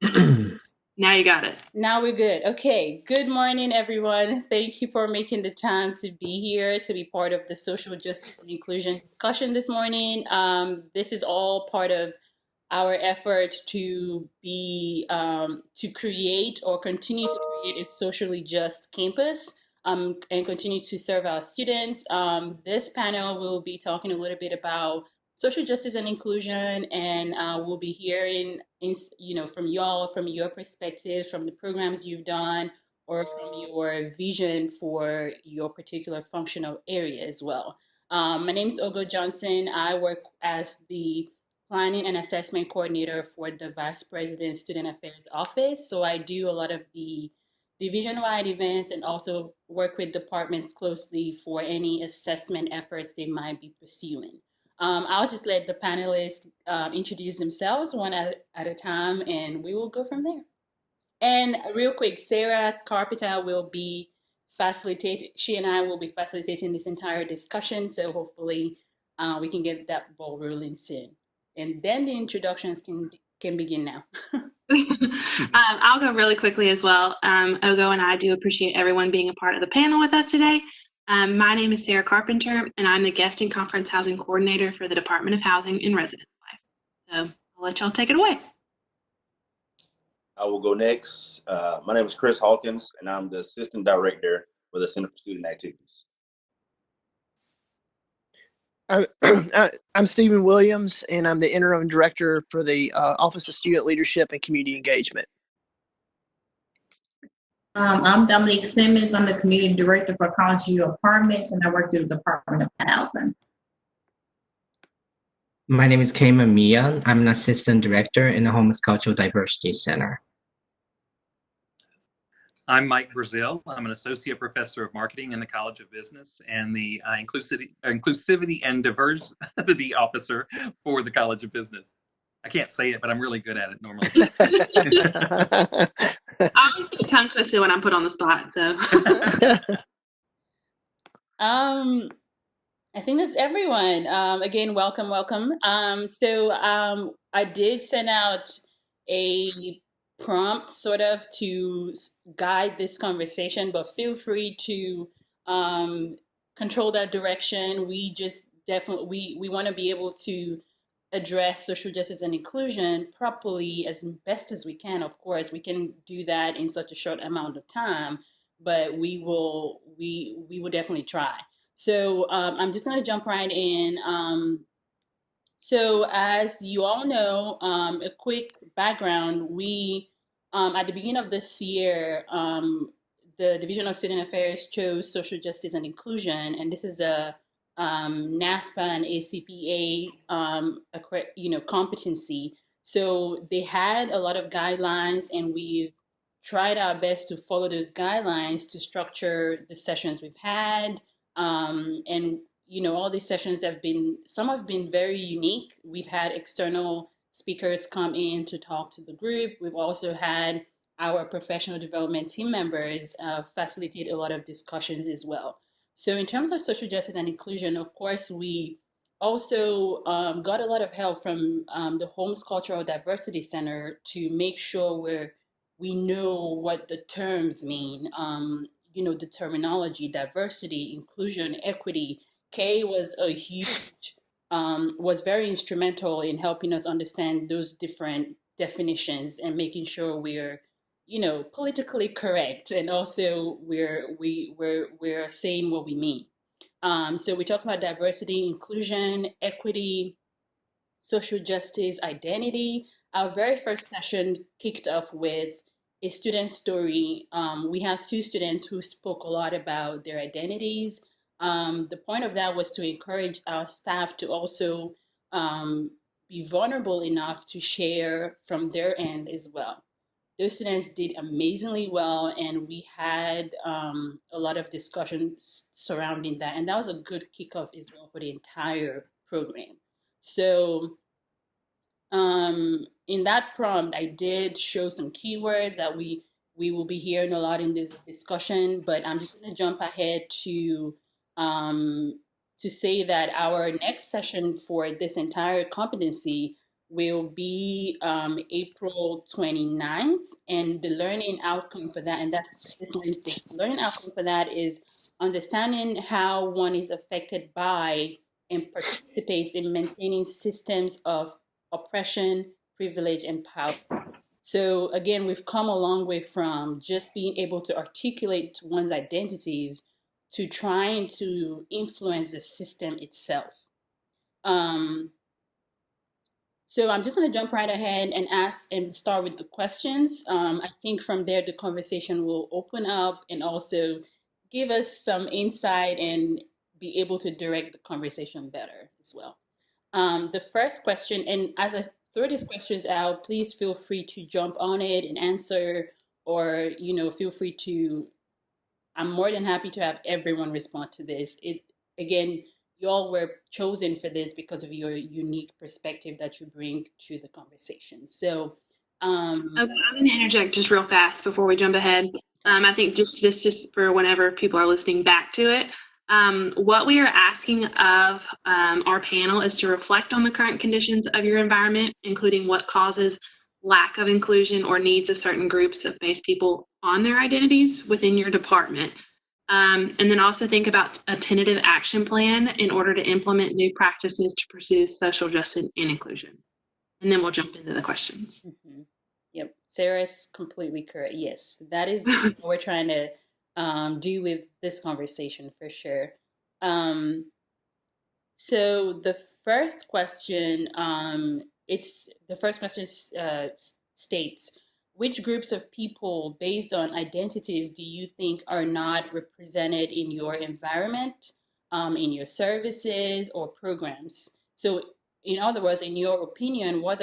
Now you got it. Now we're good. Okay. Good morning, everyone. Thank you for making the time to be here to be part of the social justice and inclusion discussion this morning. This is all part of our effort to be to create or continue to create a socially just campus and continue to serve our students. This panel will be talking a little bit about social justice and inclusion, and we'll be hearing, from y'all, from your perspectives, from the programs you've done, or from your vision for your particular functional area as well. My name is Ogo Johnson. I work as the planning and assessment coordinator for the Vice President Student Affairs Office. So I do a lot of the division-wide events and also work with departments closely for any assessment efforts they might be pursuing. I'll just let the panelists introduce themselves one at a time, and we will go from there. And real quick, Sarah Carpenter will be facilitating. She and I will be facilitating this entire discussion, so hopefully we can get that ball rolling soon. And then the introductions can begin now. I'll go really quickly as well. Ogo and I do appreciate everyone being a part of the panel with us today. My name is Sarah Carpenter, and I'm the Guest and Conference Housing Coordinator for the Department of Housing and Residence Life. So I'll let y'all take it away. I will go next. My name is Chris Hawkins, and I'm the Assistant Director for the Center for Student Activities. I'm Stephen Williams, and I'm the Interim Director for the Office of Student Leadership and Community Engagement. I'm Dominique Simmons. I'm the Community Director for College View Apartments, and I work through the Department of Housing. My name is Keima Mia. I'm an Assistant Director in the Homeless Cultural Diversity Center. I'm Mike Brazil. I'm an Associate Professor of Marketing in the College of Business and the Inclusivity and Diversity Officer for the College of Business. I can't say it, but I'm really good at it normally. I always get tongue twisted when I'm put on the spot, so. I think that's everyone. Again, welcome. I did send out a prompt sort of to guide this conversation, but feel free to control that direction. We just definitely we want to be able to address social justice and inclusion properly as best as we can. Of course, we can do that in such a short amount of time, but we will definitely try. So I'm just going to jump right in. So as you all know, a quick background, we, at the beginning of this year, the Division of Student Affairs chose social justice and inclusion, and this is a NASPA and ACPA, competency. So they had a lot of guidelines, and we've tried our best to follow those guidelines to structure the sessions we've had. And all these sessions some have been very unique. We've had external speakers come in to talk to the group. We've also had our professional development team members facilitate a lot of discussions as well. So in terms of social justice and inclusion, of course, we also got a lot of help from the Holmes Cultural Diversity Center to make sure we know what the terms mean. The terminology, diversity, inclusion, equity. Kay was was very instrumental in helping us understand those different definitions and making sure we're, politically correct, and also we're saying what we mean. So we talk about diversity, inclusion, equity, social justice, identity. Our very first session kicked off with a student story. We have two students who spoke a lot about their identities. The point of that was to encourage our staff to also be vulnerable enough to share from their end as well. Those students did amazingly well, and we had a lot of discussions surrounding that. And that was a good kickoff as well for the entire program. So in that prompt, I did show some keywords that we will be hearing a lot in this discussion, but I'm just going to jump ahead to say that our next session for this entire competency will be April 29th, and the learning outcome for that, and that's this Wednesday, the learning outcome for that is understanding how one is affected by and participates in maintaining systems of oppression, privilege, and power. So again, we've come a long way from just being able to articulate one's identities to trying to influence the system itself. So I'm just going to jump right ahead and ask and start with the questions. I think from there, the conversation will open up and also give us some insight and be able to direct the conversation better as well. The first question, and as I throw these questions out, please feel free to jump on it and answer, or, feel free to, I'm more than happy to have everyone respond to this. Again, you all were chosen for this because of your unique perspective that you bring to the conversation. So, Okay, I'm going to interject just real fast before we jump ahead. I think just for whenever people are listening back to it, what we are asking of our panel is to reflect on the current conditions of your environment, including what causes lack of inclusion or needs of certain groups of base people on their identities within your department. And then also think about a tentative action plan in order to implement new practices to pursue social justice and inclusion. And then we'll jump into the questions. Mm-hmm. Yep, Sarah's completely correct. Yes, that is what we're trying to do with this conversation for sure. So the first question, states, which groups of people based on identities do you think are not represented in your environment, in your services or programs? So in other words, in your opinion, what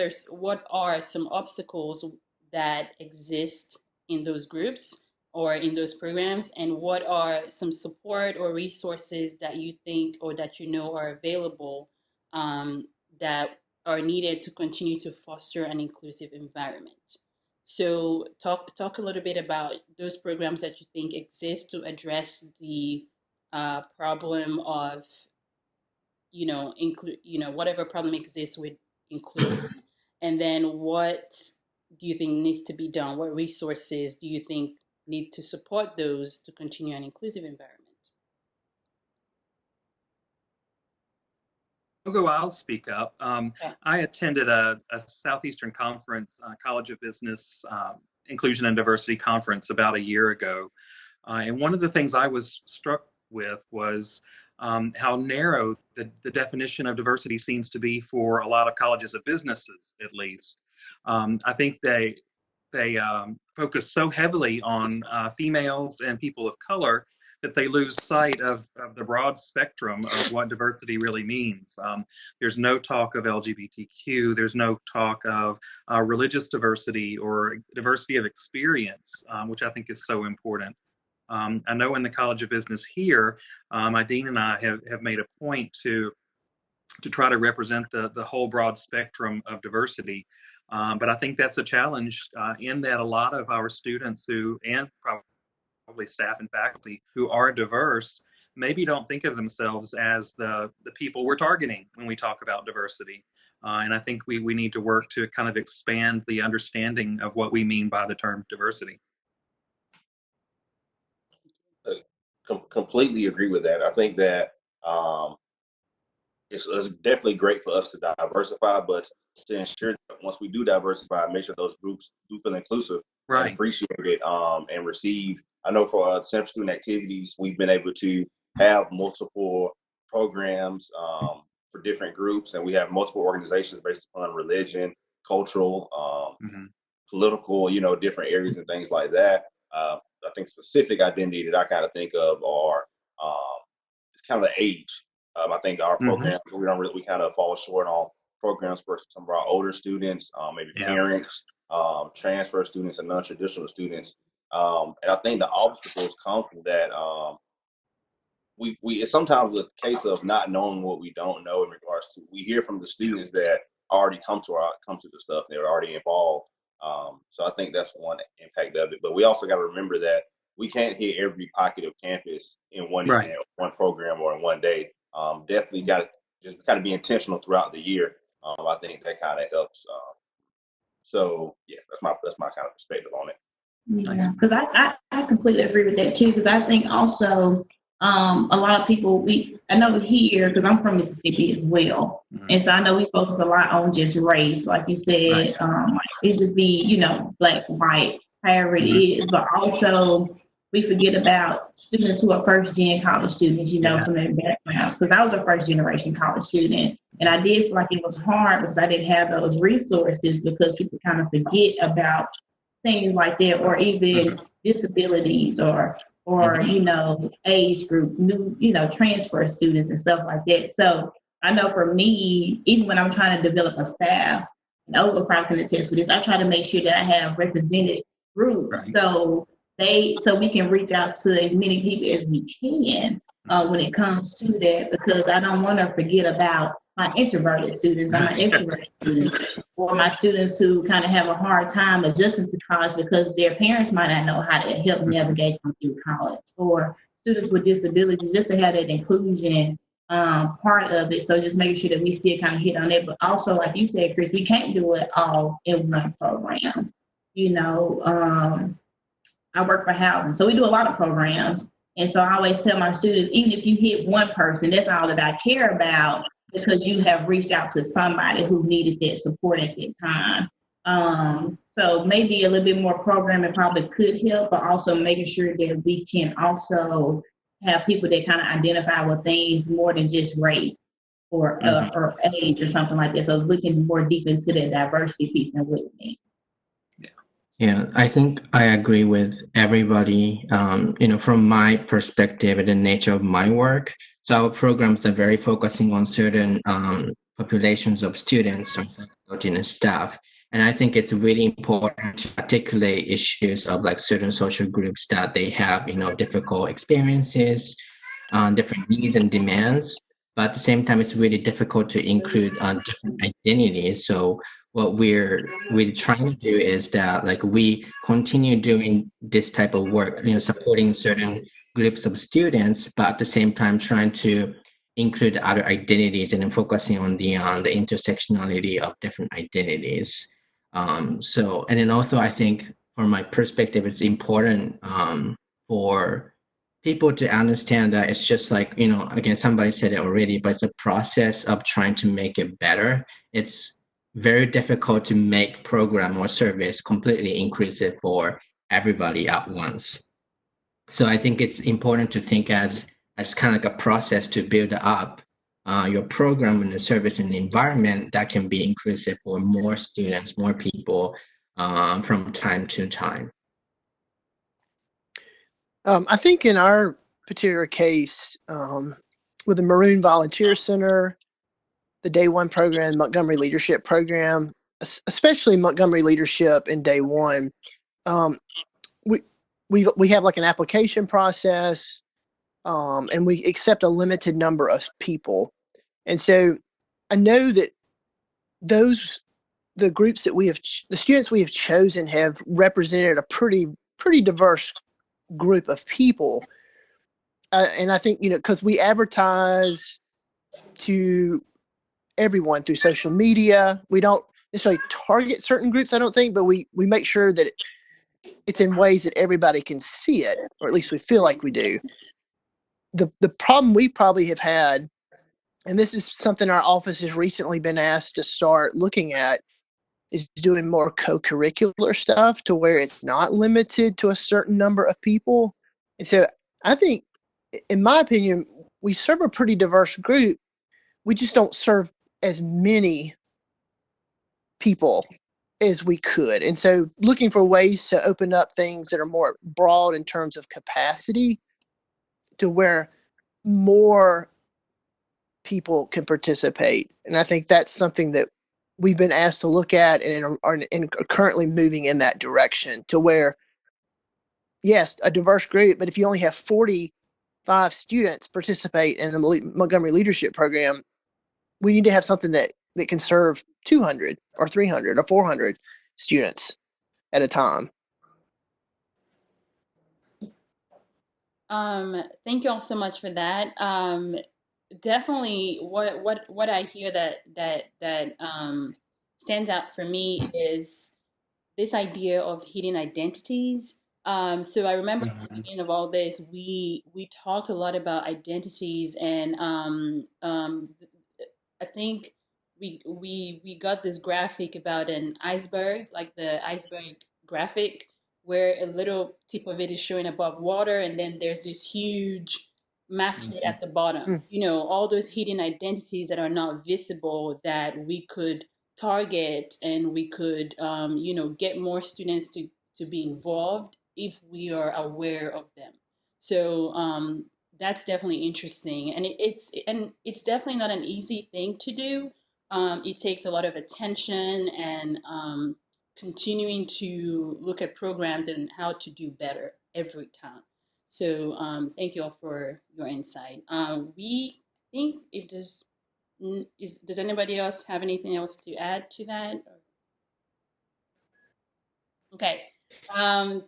are some obstacles that exist in those groups or in those programs, and what are some support or resources that you think or that you know are available that are needed to continue to foster an inclusive environment? So talk a little bit about those programs that you think exist to address the problem of, whatever problem exists with inclusion. And then what do you think needs to be done? What resources do you think need to support those to continue an inclusive environment? I'll speak up. I attended a Southeastern Conference College of Business Inclusion and Diversity Conference about a year ago. And one of the things I was struck with was how narrow the definition of diversity seems to be for a lot of colleges of businesses, at least. I think they focus so heavily on females and people of color that they lose sight of the broad spectrum of what diversity really means. There's no talk of LGBTQ. There's no talk of religious diversity or diversity of experience, which I think is so important. I know in the College of Business here, my dean and I have made a point to try to represent the whole broad spectrum of diversity. But I think that's a challenge in that a lot of our students and probably staff and faculty who are diverse maybe don't think of themselves as the people we're targeting when we talk about diversity. And I think we need to work to kind of expand the understanding of what we mean by the term diversity. Completely agree with that. I think that it's definitely great for us to diversify, but to ensure that once we do diversify, make sure those groups do feel inclusive, right, and appreciated, and receive. I know for Center Student Activities, we've been able to have multiple programs for different groups, and we have multiple organizations based upon religion, cultural, political, different areas and things like that. I think specific identity that I kind of think of are kind of the age. I think our programs, we kind of fall short on programs for some of our older students, maybe parents, transfer students, and non-traditional students. And I think the obstacles come from that. It's sometimes a case of not knowing what we don't know in regards to. We hear from the students that already come to the stuff. They're already involved. So I think that's one impact of it. But we also got to remember that we can't hit every pocket of campus in one event, one program, or in one day. Definitely got to just kind of be intentional throughout the year I think that kind of helps. So yeah, that's my kind of perspective on it. Yeah, because I completely agree with that too. Because I think also a lot of people I know here because I'm from Mississippi as well, and so I know we focus a lot on just race, like you said. Right. It's just be black, white, however it is, but also we forget about students who are first gen college students, from their backgrounds. Because I was a first generation college student, and I did feel like it was hard because I didn't have those resources because people kind of forget about things like that, or even disabilities or age group, new, transfer students and stuff like that. So I know for me, even when I'm trying to develop a staff, and Olga probably can attest for this, I try to make sure that I have represented groups. Right. so we can reach out to as many people as we can when it comes to that, because I don't want to forget about my introverted students or my extroverted students, or my students who kind of have a hard time adjusting to college because their parents might not know how to help navigate them through college, or students with disabilities, just to have that inclusion part of it. So just making sure that we still kind of hit on it. But also, like you said, Chris, we can't do it all in one program. I work for housing, so we do a lot of programs. And so I always tell my students, even if you hit one person, that's all that I care about, because you have reached out to somebody who needed that support at that time. So maybe a little bit more programming probably could help, but also making sure that we can also have people that kind of identify with things more than just race or age or something like that. So looking more deep into that diversity piece and what it means. Yeah, I think I agree with everybody. From my perspective and the nature of my work, so our programs are very focusing on certain populations of students and faculty and staff. And I think it's really important to articulate issues of like certain social groups that they have, difficult experiences, different needs and demands. But at the same time, it's really difficult to include different identities. So what we're trying to do is that like we continue doing this type of work, supporting certain groups of students, but at the same time trying to include other identities and then focusing on the intersectionality of different identities. And then also I think from my perspective, it's important for people to understand that it's just like, again, somebody said it already, but it's a process of trying to make it better. It's very difficult to make program or service completely inclusive for everybody at once. So I think it's important to think as kind of like a process to build up your program and the service and the environment that can be inclusive for more students, more people from time to time. I think in our particular case, with the Maroon Volunteer Center, the Day One program, Montgomery Leadership Program, especially Montgomery Leadership in Day One, we have like an application process, and we accept a limited number of people. And so I know that the groups that the students we have chosen have represented a pretty diverse group of people. And I think, because we advertise to everyone through social media, we don't necessarily target certain groups, I don't think, but we make sure that it's in ways that everybody can see it, or at least we feel like we do. The problem we probably have had, and this is something our office has recently been asked to start looking at, is doing more co-curricular stuff to where it's not limited to a certain number of people. And so I think, in my opinion, we serve a pretty diverse group. We just don't serve as many people as we could. And so looking for ways to open up things that are more broad in terms of capacity to where more people can participate. And I think that's something that we've been asked to look at and are currently moving in that direction to where, yes, a diverse group, but if you only have 45 students participate in the Montgomery Leadership Program, we need to have something that can serve 200 or 300 or 400 students at a time. Thank you all so much for that. definitely what I hear that stands out for me is this idea of hidden identities. So I remember at the beginning of all this, we talked a lot about identities, and I think we got this graphic about an iceberg, like the iceberg graphic, where a little tip of it is showing above water, and then there's this huge masthead at the bottom. Mm. You know, all those hidden identities that are not visible that we could target, and we could you know, get more students to be involved if we are aware of them. So that's definitely interesting, and it's definitely not an easy thing to do. It takes a lot of attention and continuing to look at programs and how to do better every time. So thank you all for your insight. We think if there's does anybody else have anything else to add to that? Okay,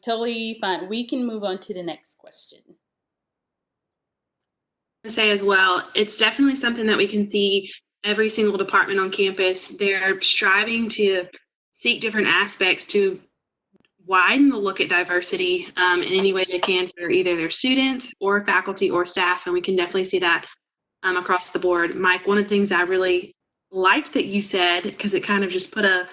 totally fine. We can move on to the next question. To say as well, it's definitely something that we can see every single department on campus. They're striving to seek different aspects to widen the look at diversity in any way they can for either their students or faculty or staff, and we can definitely see that across the board. Mike, one of the things I really liked that you said, because it kind of just put a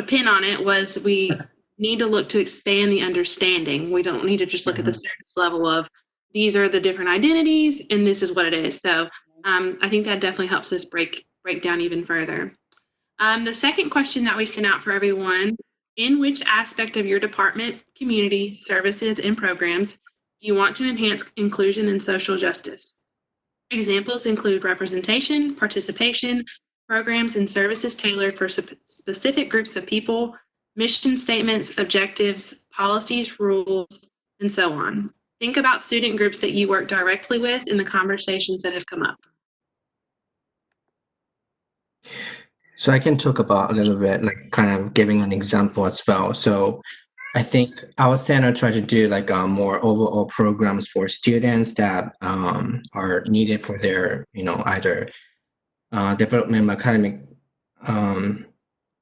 pin on it, was we need to look to expand the understanding. We don't need to just look at the surface level of these are the different identities and this is what it is. So I think that definitely helps us break down even further. The second question that we sent out for everyone: in which aspect of your department, community, services, and programs do you want to enhance inclusion and social justice? Examples include representation, participation, programs and services tailored for specific groups of people, mission statements, objectives, policies, rules, and so on. Think about student groups that you work directly with in the conversations that have come up. So I can talk about a little bit, like kind of giving an example as well. So I think our center try to do like more overall programs for students that are needed for their, you know, either development, academic,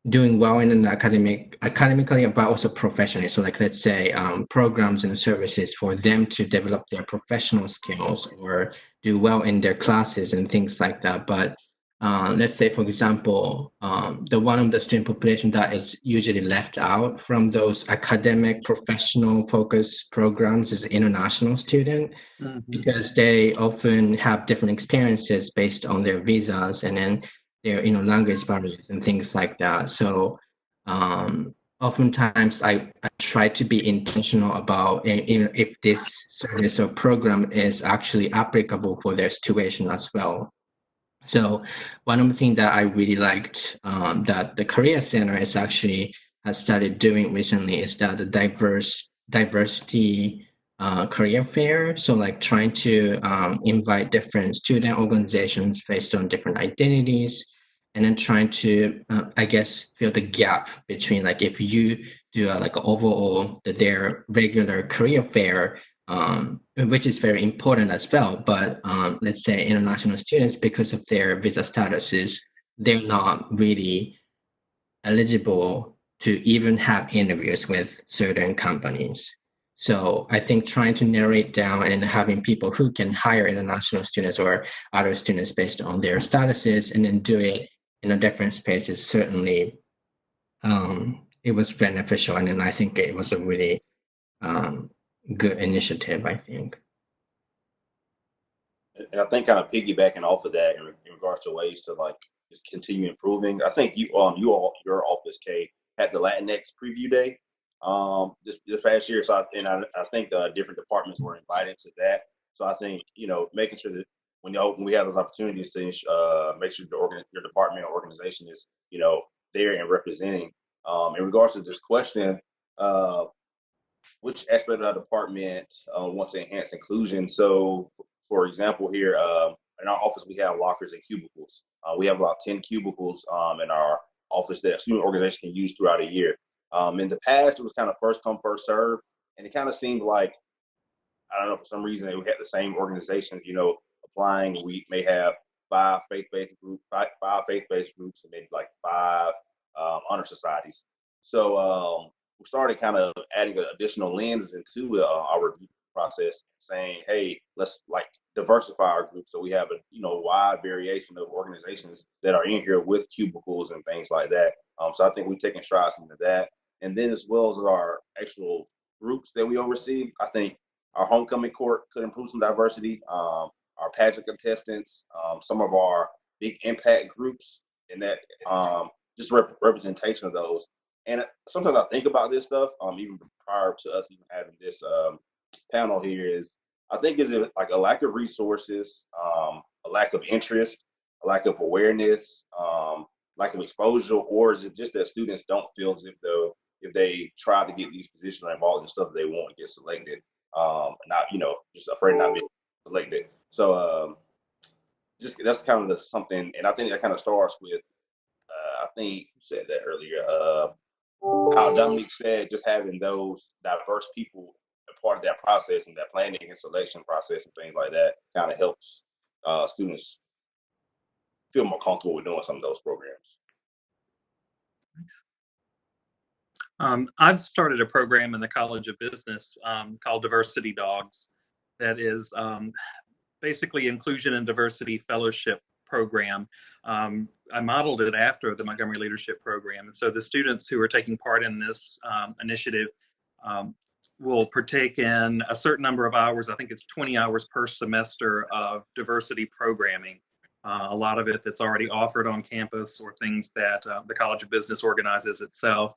doing well in an academically, but also professionally. So like, let's say programs and services for them to develop their professional skills or do well in their classes and things like that. But let's say, for example, the one of the student population that is usually left out from those academic professional focused programs is international student, because they often have different experiences based on their visas and then their, you know, language barriers and things like that. So oftentimes I try to be intentional about if this service or program is actually applicable for their situation as well. So one of the things that I really liked that the Career Center has started doing recently is that the diversity career fair. So like trying to invite different student organizations based on different identities, and then trying to, I guess, fill the gap between like if you do like overall their regular career fair, which is very important as well. But let's say international students, because of their visa statuses, they're not really eligible to even have interviews with certain companies. So I think trying to narrow it down and having people who can hire international students or other students based on their statuses and then do it in a different space is certainly, it was beneficial. And then I think it was a really good initiative, I think. And I think kind of piggybacking off of that in regards to ways to like just continue improving. I think your office, Kay, had the Latinx preview day this past year. So I think different departments were invited to that. So I think, you know, making sure that when we have those opportunities to make sure your department or organization is, you know, there and representing. In regards to this question, which aspect of our department wants to enhance inclusion? So, for example, here in our office, we have lockers and cubicles. We have about 10 cubicles in our office that student organizations can use throughout a year. In the past, it was kind of first come, first serve, and it kind of seemed like, I don't know, for some reason, we had the same organizations, you know, applying. We may have 5 faith-based groups, five faith-based groups, and maybe like 5 honor societies. So we started kind of adding an additional lens into our review process, saying, hey, let's like diversify our group. So we have a wide variation of organizations that are in here with cubicles and things like that. So I think we've taken strides into that. And then as well as our actual groups that we oversee, I think our homecoming court could improve some diversity. Our pageant contestants, some of our big impact groups, and that just representation of those. And sometimes I think about this stuff, even prior to us even having this panel here, is I think is it like a lack of resources, a lack of interest, a lack of awareness, lack of exposure, or is it just that students don't feel as if they try to get these positions or involved in stuff that they want to get selected, not just afraid of not being selected. So just that's kind of something, and I think that kind of starts with I think you said that earlier. How Dominique said, just having those diverse people a part of that process and that planning and selection process and things like that kind of helps students feel more comfortable with doing some of those programs. I've started a program in the College of Business called Diversity Dogs that is basically inclusion and diversity fellowship program. I modeled it after the Montgomery Leadership Program. And so the students who are taking part in this initiative will partake in a certain number of hours. I think it's 20 hours per semester of diversity programming. A lot of it that's already offered on campus or things that the College of Business organizes itself.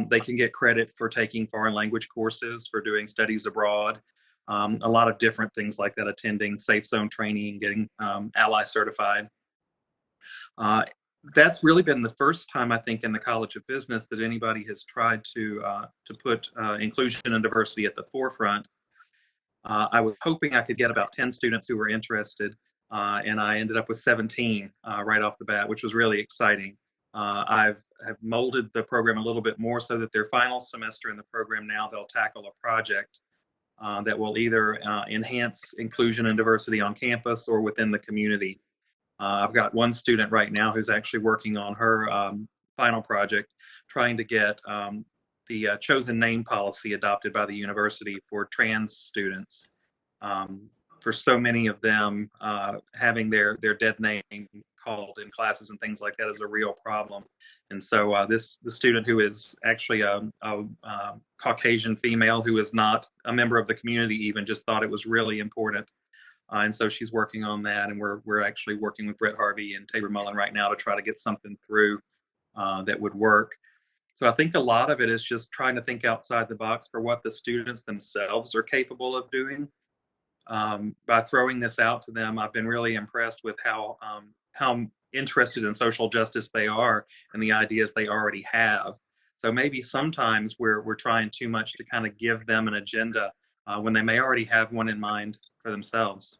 They can get credit for taking foreign language courses, for doing studies abroad, a lot of different things like that, attending safe zone training, getting ally certified. That's really been the first time, I think, in the College of Business that anybody has tried to put inclusion and diversity at the forefront. I was hoping I could get about 10 students who were interested, and I ended up with 17 right off the bat, which was really exciting. Have molded the program a little bit more so that their final semester in the program now they'll tackle a project that will either enhance inclusion and diversity on campus or within the community. I've got one student right now who's actually working on her final project, trying to get the chosen name policy adopted by the university for trans students. For so many of them, having their dead name called in classes and things like that is a real problem. And so the student who is actually a Caucasian female who is not a member of the community even just thought it was really important. And so she's working on that, and we're actually working with Brett Harvey and Tabor Mullen right now to try to get something through that would work. So I think a lot of it is just trying to think outside the box for what the students themselves are capable of doing. By throwing this out to them, I've been really impressed with how interested in social justice they are and the ideas they already have. So maybe sometimes we're trying too much to kind of give them an agenda when they may already have one in mind for themselves.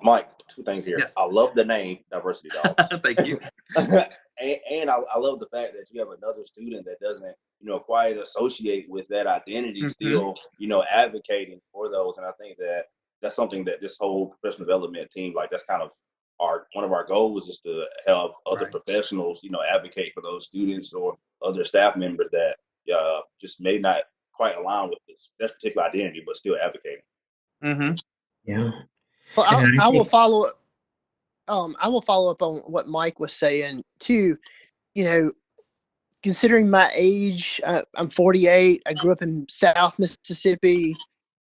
Mike, 2 things here. Yes. I love the name Diversity Dogs. Thank you. and I love the fact that you have another student that doesn't, quite associate with that identity, still, advocating for those. And I think that that's something that this whole professional development team, like that's kind of one of our goals is to help other professionals, advocate for those students or other staff members that just may not quite align with that particular identity, but still advocating. Mm-hmm. Yeah. Well, I will follow up. I will follow up on what Mike was saying too. Considering my age, I'm 48. I grew up in South Mississippi.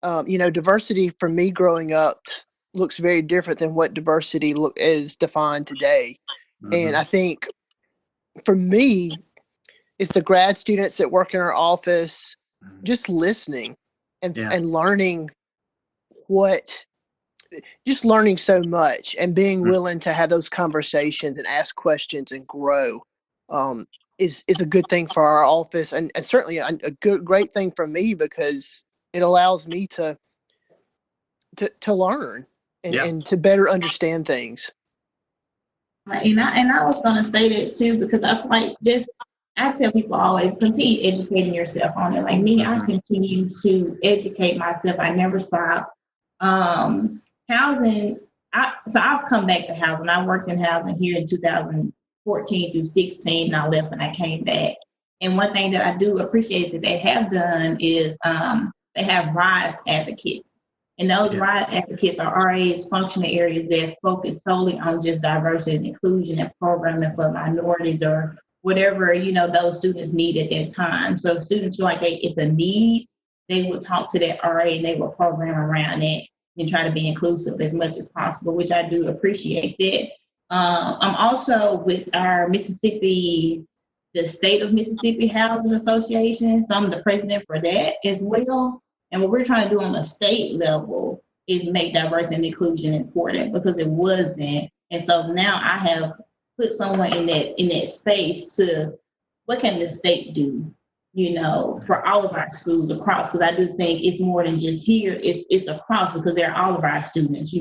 Diversity for me growing up looks very different than what diversity is defined today. Mm-hmm. And I think for me, it's the grad students that work in our office, just listening and learning learning so much and being willing to have those conversations and ask questions and grow is a good thing for our office, and certainly a great thing for me because it allows me to learn and to better understand things. And I was going to say that too, because I feel like I tell people always continue educating yourself on it. Like me, I continue to educate myself. I never stop. Housing, I've come back to housing. I worked in housing here in 2014 through 16, and I left and I came back. And one thing that I do appreciate that they have done is they have RISE advocates. And those RISE advocates are RAs, functional areas that focus solely on just diversity and inclusion and programming for minorities or whatever, those students need at that time. So if students feel like it's a need, they will talk to that RA and they will program around it and try to be inclusive as much as possible, which I do appreciate that. I'm also with our the State of Mississippi Housing Association. So I'm the president for that as well. And what we're trying to do on the state level is make diversity and inclusion important because it wasn't. And so now I have put someone in that space to what can the state do, for all of our schools across, because I do think it's more than just here, it's across because they're all of our students,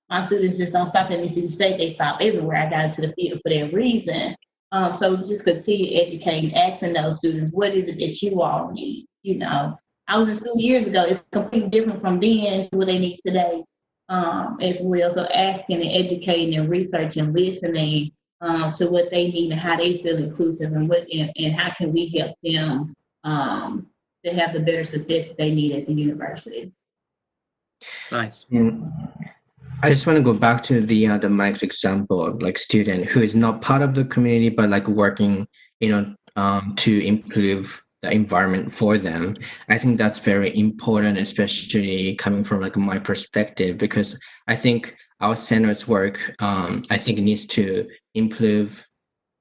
My students just don't stop at Mississippi State, they stop everywhere. I got into the field for that reason. So just continue educating, asking those students, what is it that you all need, I was in school years ago. It's completely different from then to what they need today as well. So asking and educating and researching, listening to what they need and how they feel inclusive and how can we help them to have the better success that they need at the university. Nice. And I just want to go back to the Mike's example of like student who is not part of the community but like working, to improve the environment for them. I think that's very important, especially coming from like my perspective, because I think our center's work, I think needs to improve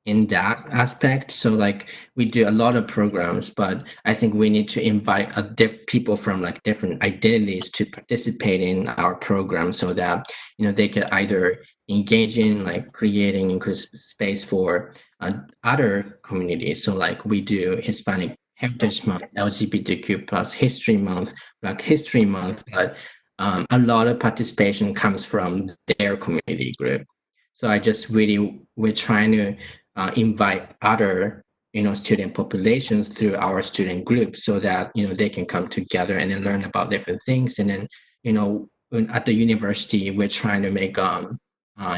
in that aspect. So like we do a lot of programs, but I think we need to invite people from like different identities to participate in our program so that, they can either engage in like creating inclusive space for other communities. So like we do Hispanic Heritage Month, LGBTQ plus History Month, Black History Month, but a lot of participation comes from their community group. So we're trying to invite other, student populations through our student groups so that, they can come together and then learn about different things. And then, at the university, we're trying to make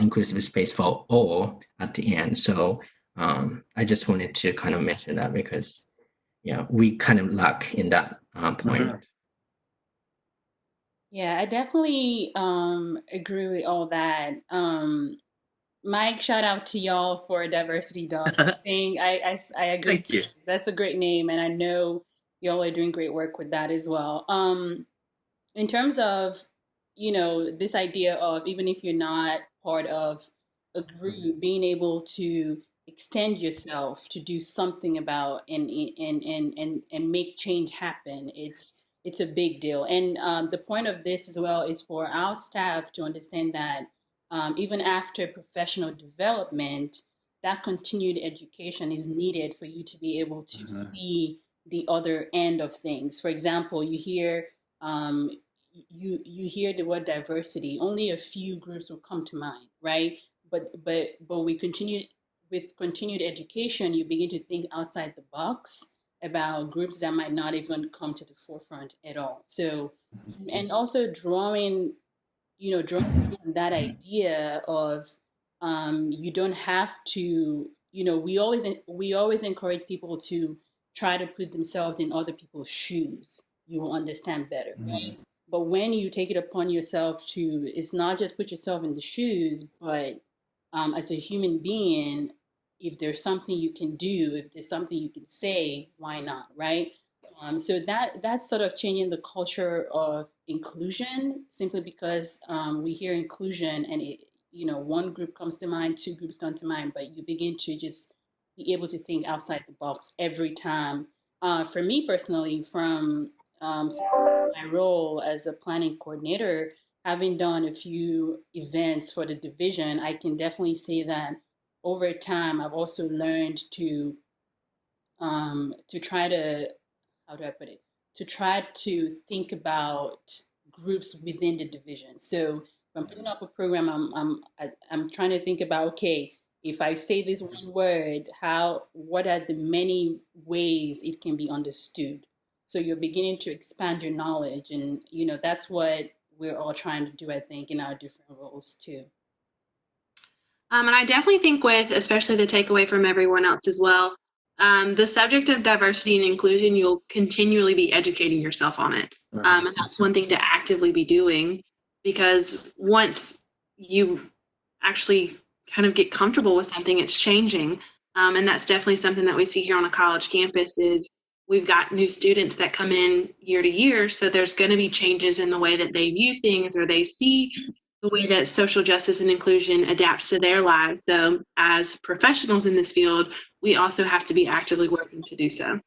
inclusive space for all at the end. So I just wanted to kind of mention that because we kind of lack in that point. Yeah, I definitely agree with all that. Mike, shout out to y'all for Diversity Dog thing. I agree. Thank you. That's a great name, and I know y'all are doing great work with that as well. In terms of, this idea of even if you're not part of a group, being able to extend yourself to do something about and make change happen, it's a big deal. And the point of this as well is for our staff to understand that even after professional development, that continued education is needed for you to be able to see the other end of things. For example, you hear the word diversity, only a few groups will come to mind, right? But we continue with continued education, you begin to think outside the box about groups that might not even come to the forefront at all. So, and also drawing on that idea of you don't have to, we always encourage people to try to put themselves in other people's shoes. You will understand better, right? But when you take it upon yourself it's not just put yourself in the shoes, but as a human being, if there's something you can do, if there's something you can say, why not, right? So that's sort of changing the culture of inclusion, simply because we hear inclusion and one group comes to mind, two groups come to mind, but you begin to just be able to think outside the box every time. For me personally, from my role as a planning coordinator, having done a few events for the division, I can definitely say that over time, I've also learned to try to, how do I put it? To try to think about groups within the division. So if I'm putting up a program, I'm trying to think about, okay, if I say this one word, what are the many ways it can be understood? So you're beginning to expand your knowledge, and that's what we're all trying to do, I think, in our different roles too. And I definitely think with, especially the takeaway from everyone else as well, the subject of diversity and inclusion, you'll continually be educating yourself on it. And that's one thing to actively be doing, because once you actually kind of get comfortable with something, it's changing. And that's definitely something that we see here on a college campus is we've got new students that come in year to year. So there's going to be changes in the way that they view things or they see the way that social justice and inclusion adapts to their lives. So as professionals in this field, we also have to be actively working to do so.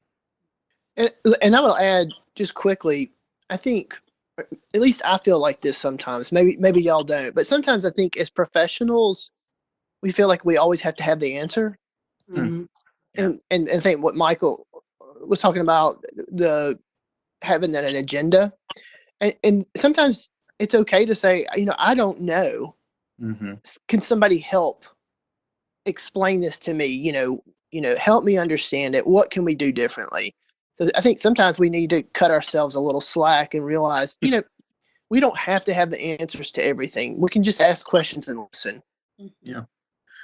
And I will add just quickly, I think, at least I feel like this sometimes, maybe y'all don't, but sometimes I think as professionals, we feel like we always have to have the answer. Mm-hmm. And I think what Michael was talking about, the having that an agenda. And sometimes it's okay to say, I don't know. Mm-hmm. Can somebody help explain this to me? Help me understand it. What can we do differently? So I think sometimes we need to cut ourselves a little slack and realize, we don't have to have the answers to everything. We can just ask questions and listen. Yeah.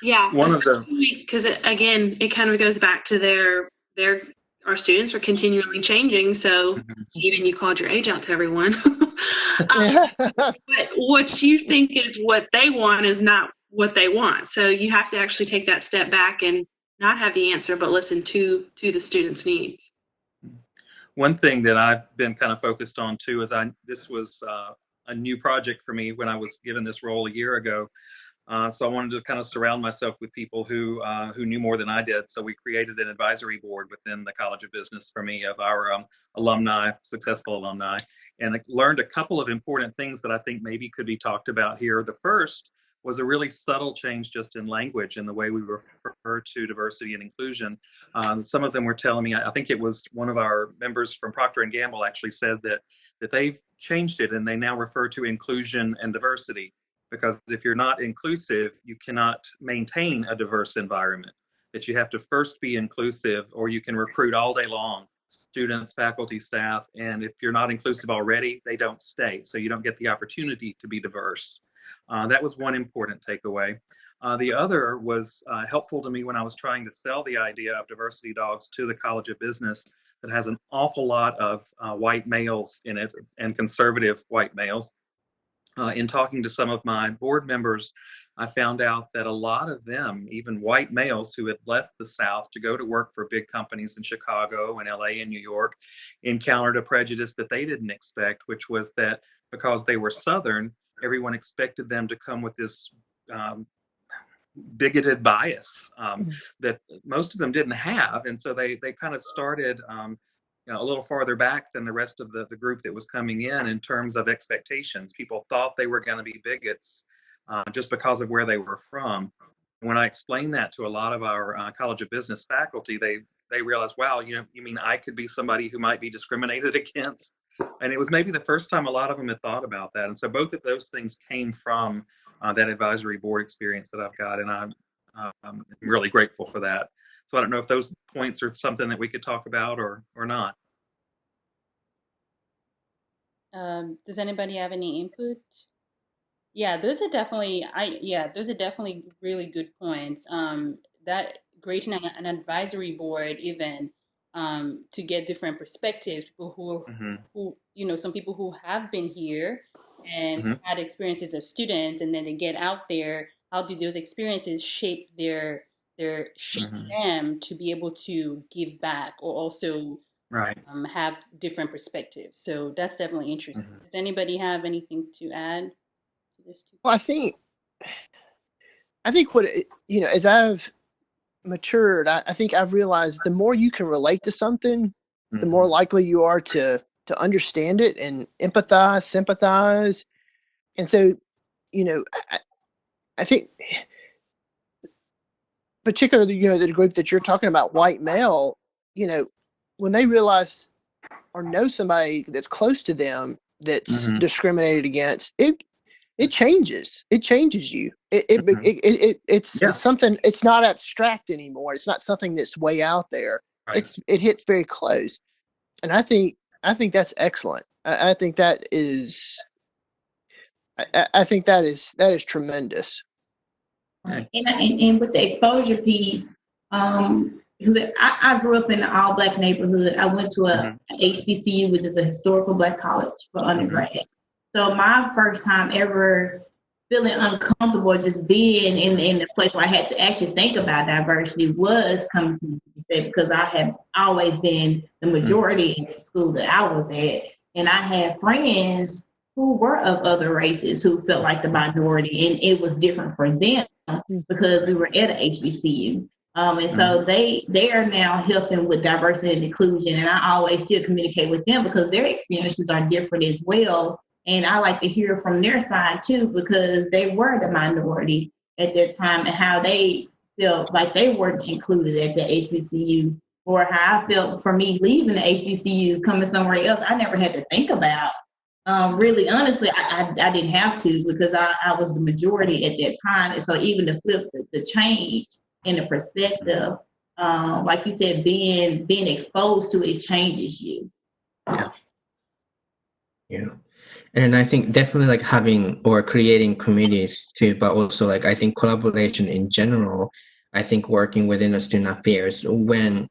Yeah. One of the, because again, it kind of goes back to our students are continually changing. So Stephen, you called your age out to everyone. But what you think is what they want is not what they want. So you have to actually take that step back and not have the answer, but listen to the students' needs. One thing that I've been kind of focused on too is this was a new project for me when I was given this role a year ago. So I wanted to kind of surround myself with people who knew more than I did. So we created an advisory board within the College of Business for me of our alumni, successful alumni, and I learned a couple of important things that I think maybe could be talked about here. The first was a really subtle change just in language and the way we refer to diversity and inclusion. Some of them were telling me, I think it was one of our members from Procter & Gamble actually said that they've changed it and they now refer to inclusion and diversity. Because if you're not inclusive, you cannot maintain a diverse environment. That you have to first be inclusive, or you can recruit all day long, students, faculty, staff, and if you're not inclusive already, they don't stay. So you don't get the opportunity to be diverse. That was one important takeaway. The other was helpful to me when I was trying to sell the idea of diversity dogs to the College of Business that has an awful lot of white males in it and conservative white males. In talking to some of my board members, I found out that a lot of them, even white males who had left the South to go to work for big companies in Chicago and LA and New York, encountered a prejudice that they didn't expect, which was that because they were Southern, everyone expected them to come with this bigoted bias that most of them didn't have. And so they kind of started a little farther back than the rest of the group that was coming in terms of expectations. People thought they were going to be bigots just because of where they were from. When I explained that to a lot of our College of Business faculty, they realized, wow, you mean I could be somebody who might be discriminated against? And it was maybe the first time a lot of them had thought about that. And so both of those things came from that advisory board experience that I've got, and I'm really grateful for that. So I don't know if those points are something that we could talk about or not. Does anybody have any input? Yeah, those are definitely really good points. That creating an advisory board even to get different perspectives, people who some people who have been here and had experiences as students, and then they get out there. How do those experiences shape them to be able to give back or also have different perspectives? So that's definitely interesting. Does anybody have anything to add to this? Well, I think what as I've matured, I think I've realized the more you can relate to something, the more likely you are to understand it and empathize, sympathize. And so, I think particularly, the group that you're talking about, white male, when they realize or know somebody that's close to them that's discriminated against, it changes. It changes you. It's something. It's not abstract anymore. It's not something that's way out there. Right. It hits very close, and I think that's excellent. I think that is I think that is tremendous. And with the exposure piece, because I grew up in an all Black neighborhood. I went to a HBCU, which is a historical Black college for undergrad. So my first time ever feeling uncomfortable just being in a place where I had to actually think about diversity was coming to Mississippi State, because I had always been the majority in the school that I was at. And I had friends who were of other races who felt like the minority, and it was different for them because we were at a HBCU. And so they are now helping with diversity and inclusion. And I always still communicate with them because their experiences are different as well. And I like to hear from their side too, because they were the minority at that time and how they felt like they weren't included at the HBCU, or how I felt for me leaving the HBCU, coming somewhere else. I never had to think about. Really, honestly, I didn't have to, because I was the majority at that time. And so even to flip the change in the perspective, like you said, being exposed to it changes you. Yeah. And I think definitely like having or creating communities too, but also like I think collaboration in general. I think working within the student affairs, when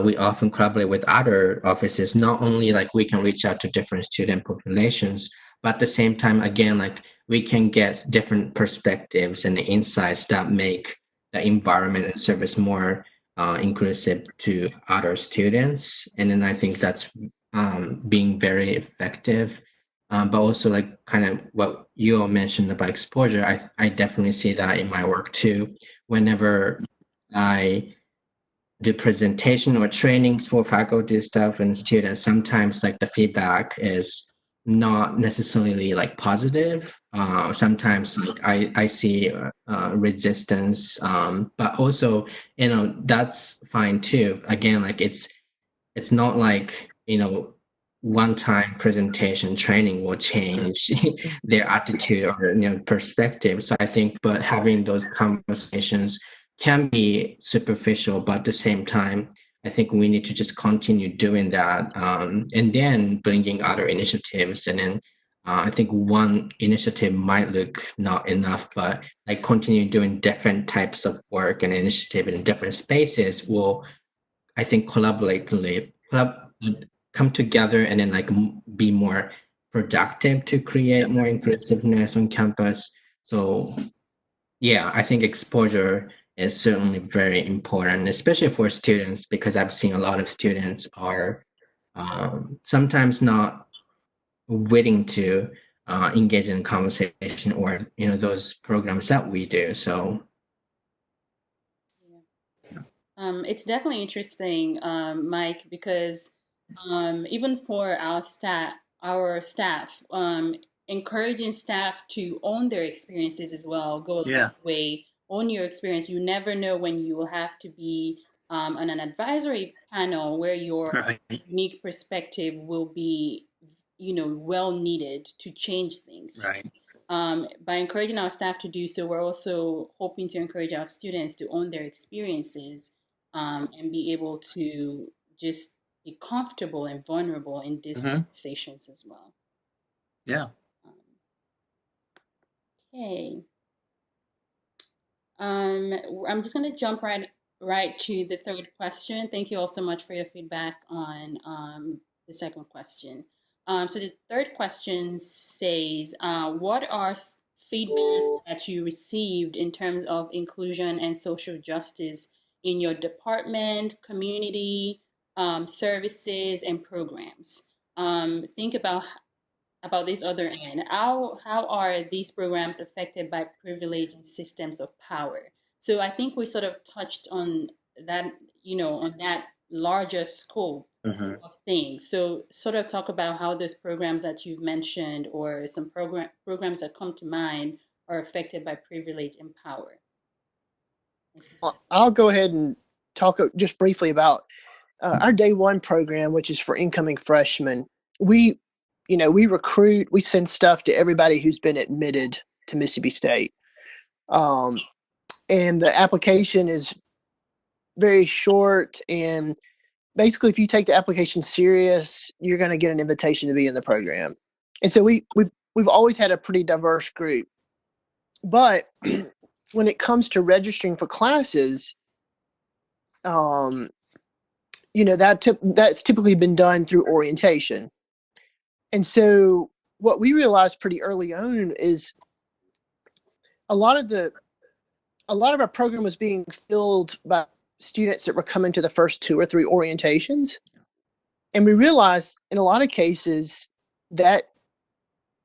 we often collaborate with other offices, not only like we can reach out to different student populations, but at the same time, again, like we can get different perspectives and insights that make the environment and service more inclusive to other students. And then I think that's being very effective. But also like kind of what you all mentioned about exposure, I definitely see that in my work too. Whenever I do presentation or trainings for faculty, staff, and students, sometimes like the feedback is not necessarily like positive. Sometimes like I see resistance, but also, you know, that's fine too. Again, like it's not like, you know, one-time presentation training will change their attitude or, you know, perspective. So I think, but having those conversations can be superficial, but at the same time, I think we need to just continue doing that, and then bringing other initiatives. And then I think one initiative might look not enough, but like continue doing different types of work and initiative in different spaces will, I think, come together and then like be more productive to create more inclusiveness on campus. So yeah, I think exposure is certainly very important, especially for students, because I've seen a lot of students are sometimes not willing to engage in conversation or, you know, those programs that we do. So it's definitely interesting, Mike, because even for our staff, encouraging staff to own their experiences as well, go a long way. Own your experience. You never know when you will have to be on an advisory panel where your unique perspective will be, you know, well needed to change things. Right. By encouraging our staff to do so, we're also hoping to encourage our students to own their experiences and be able to just be comfortable and vulnerable in these conversations as well. Yeah. Okay. I'm just going to jump right to the third question. Thank you all so much for your feedback on the second question. So the third question says, what are feedbacks that you received in terms of inclusion and social justice in your department, community, services, and programs? Think about this other end. How are these programs affected by privilege and systems of power? So I think we sort of touched on that, you know, on that larger scope of things. So sort of talk about how those programs that you've mentioned or some programs that come to mind are affected by privilege and power. Well, I'll go ahead and talk just briefly about our Day One program, which is for incoming freshmen. We recruit, we send stuff to everybody who's been admitted to Mississippi State. And the application is very short, and basically if you take the application serious, you're going to get an invitation to be in the program. And so we've we've always had a pretty diverse group. But when it comes to registering for classes, that's typically been done through orientation. And so what we realized pretty early on is a lot of our program was being filled by students that were coming to the first 2 or 3 orientations. And we realized in a lot of cases that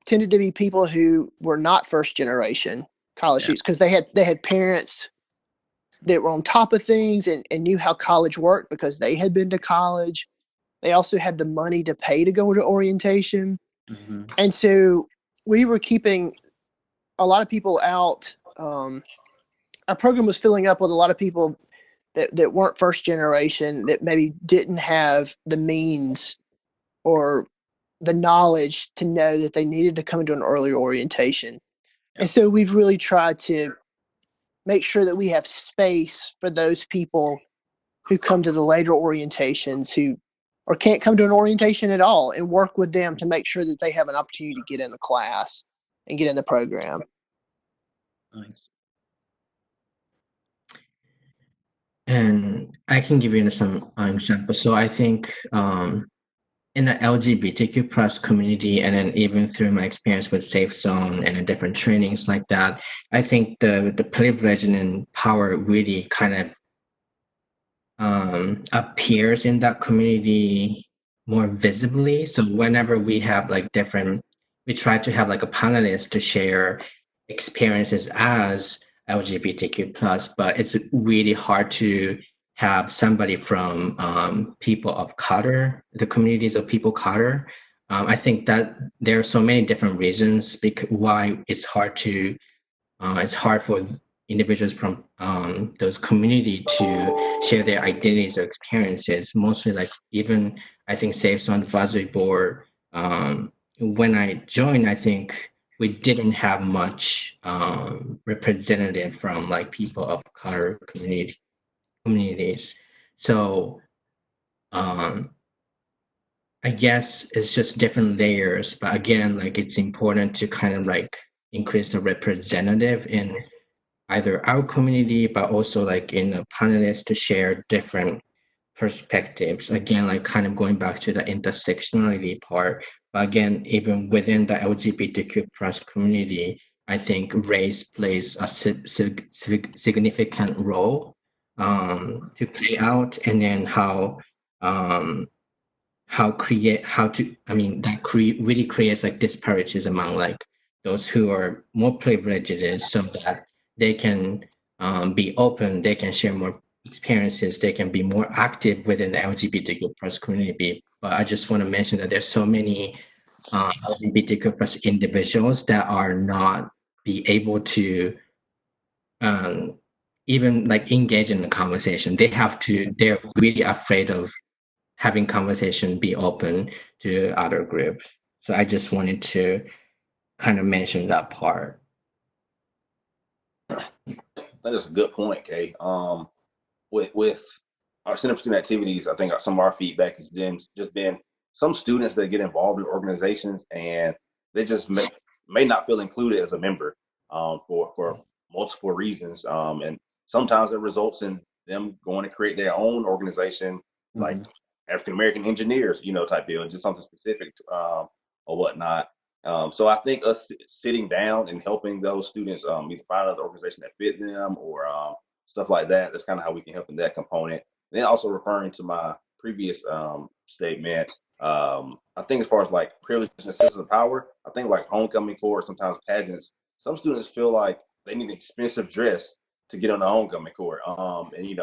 tended to be people who were not first generation college students, because they had parents that were on top of things and knew how college worked because they had been to college. They also had the money to pay to go to orientation. Mm-hmm. And so we were keeping a lot of people out. Our program was filling up with a lot of people that weren't first generation, that maybe didn't have the means or the knowledge to know that they needed to come into an earlier orientation. And so we've really tried to make sure that we have space for those people who come to the later orientations or can't come to an orientation at all, and work with them to make sure that they have an opportunity to get in the class and get in the program. Nice. And I can give you some examples. So I think in the LGBTQ plus community, and then even through my experience with Safe Zone and different trainings like that, I think the privilege and power really kind of appears in that community more visibly. So whenever we have we try to have like a panelist to share experiences as LGBTQ plus, but it's really hard to have somebody from people of color, the communities of people of color. I think that there are so many different reasons why it's hard for individuals from those community to share their identities or experiences. Mostly even I think Safe Zone Advisory Board, when I joined, I think we didn't have much representative from people of color communities. So I guess it's just different layers, but again, it's important to kind of increase the representative in either our community, but also in the panelists to share different perspectives. Again, kind of going back to the intersectionality part, but again, even within the LGBTQ plus community, I think race plays a significant role to play out, and then really creates disparities among those who are more privileged, so that they can be open, they can share more experiences, they can be more active within the LGBTQ plus community. But I just want to mention that there's so many LGBTQ plus individuals that are not be able to even engage in the conversation. They're really afraid of having conversation be open to other groups. So I just wanted to kind of mention that part. I think that's a good point, Kay. With our Center for Student Activities, I think some of our feedback has been some students that get involved in organizations and they just may not feel included as a member for multiple reasons. And sometimes it results in them going to create their own organization, like African American engineers, type deal, just something specific or whatnot. So I think us sitting down and helping those students either find another organization that fit them or stuff like that, that's kind of how we can help in that component. Then also referring to my previous statement, I think as far as privilege and sense of power, I think homecoming court, sometimes pageants, some students feel like they need an expensive dress to get on the homecoming court. And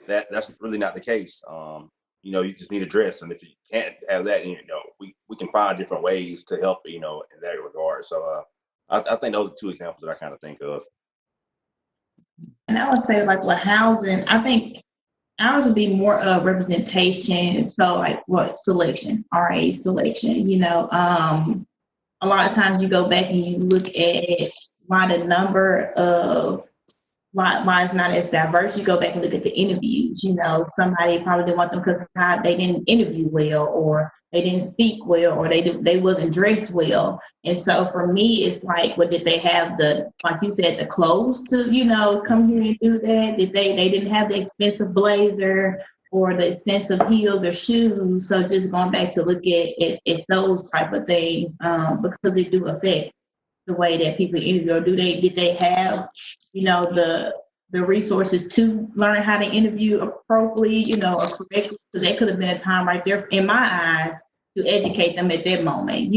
that's really not the case. You just need a dress, and if you can't have that, we can find different ways to help, in that regard. So I think those are two examples that I kind of think of. And I would say with housing, I think ours would be more of representation. So selection, RA selection, a lot of times you go back and you look at why the number of why it's not as diverse. You go back and look at the interviews. Somebody probably didn't want them because they didn't interview well, or they didn't speak well, or they wasn't dressed well. And so for me, it's like, what did they have like you said, the clothes to come here and do that? Did they didn't have the expensive blazer or the expensive heels or shoes? So just going back to look at those type of things, because it do affect the way that people interview. Or did they have the resources to learn how to interview appropriately, or correctly? So that could have been a time right there, in my eyes, to educate them at that moment.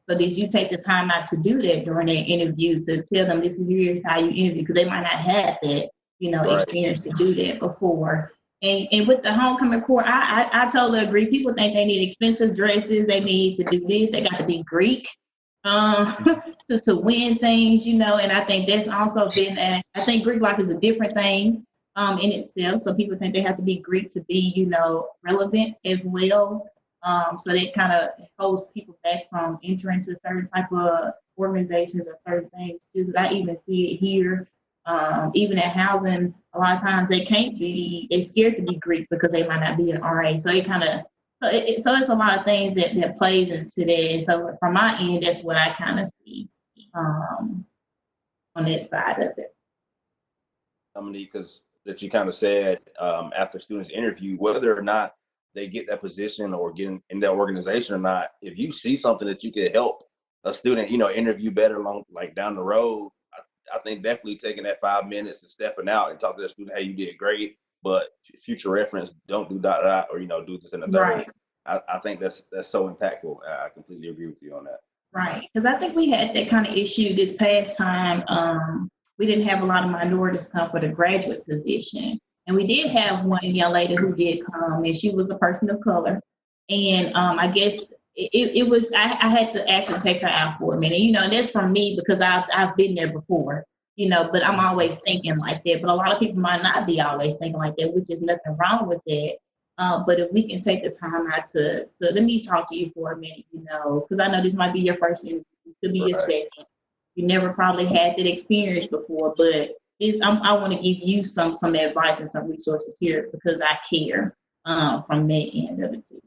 So did you take the time out to do that during their interview, to tell them here's how you interview? Because they might not have that Right. experience to do that before. And with the homecoming court, I totally agree. People think they need expensive dresses, they need to do this, they got to be Greek to win things, and I think that's also been I think Greek life is a different thing in itself. So people think they have to be Greek to be, relevant as well. So that kind of holds people back from entering to certain type of organizations or certain things too. Because I even see it here, even at housing. A lot of times they're scared to be Greek because they might not be an RA. So it kind of so it's a lot of things that plays into that. And so from my end, that's what I kind of see on that side of it. Dominique, because that you kind of said after students interview, whether or not they get that position or get in that organization or not, if you see something that you could help a student, interview better down the road, I think definitely taking that 5 minutes and stepping out and talking to the student, hey, you did great, but future reference, don't do ... or do this in the third. Right. I think that's so impactful. I completely agree with you on that. Right, because I think we had that kind of issue this past time. We didn't have a lot of minorities come for the graduate position. And we did have one young lady who did come, and she was a person of color. And I guess it was, I had to actually take her out for a minute, and that's from me because I've been there before, but I'm always thinking like that. But a lot of people might not be always thinking like that, which is nothing wrong with that. But if we can take the time out to let me talk to you for a minute, because I know this might be your first interview, it could be your second. You never probably had that experience before, but I want to give you some advice and some resources here because I care from that end of it too.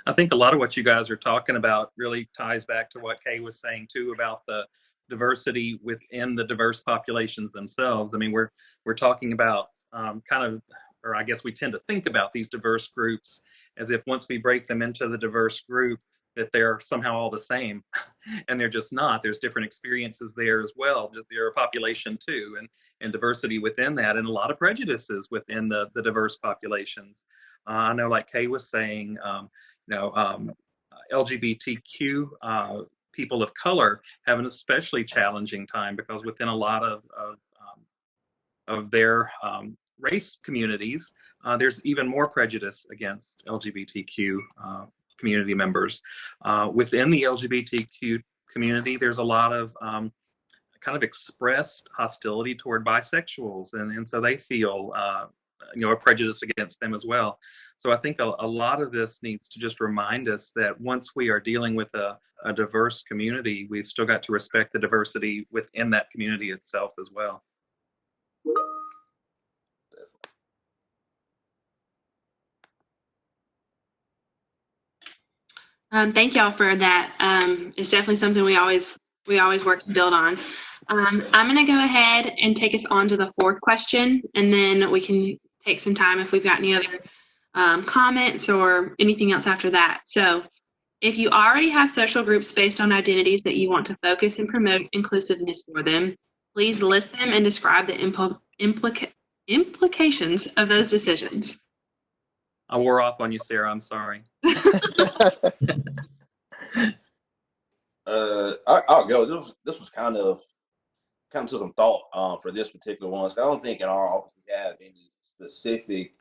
I think a lot of what you guys are talking about really ties back to what Kay was saying too about the diversity within the diverse populations themselves. I mean, we're talking about or I guess we tend to think about these diverse groups as if once we break them into the diverse group, that they're somehow all the same, and they're just not. There's different experiences there as well. They're a population too, and diversity within that, and a lot of prejudices within the diverse populations. I know, like Kay was saying, LGBTQ people of color have an especially challenging time because within a lot of their race communities, there's even more prejudice against LGBTQ community members. Within the LGBTQ community, there's a lot of kind of expressed hostility toward bisexuals, and so they feel a prejudice against them as well. So I think a lot of this needs to just remind us that once we are dealing with a diverse community, we've still got to respect the diversity within that community itself as well. Thank y'all for that. It's definitely something we always work to build on. I'm going to go ahead and take us on to the fourth question, and then we can take some time if we've got any other comments or anything else after that. So if you already have social groups based on identities that you want to focus and promote inclusiveness for them, please list them and describe the implications of those decisions. I wore off on you, Sarah. I'm sorry. I'll go. This was kind of to some thought for this particular one. I don't think in our office we have any specific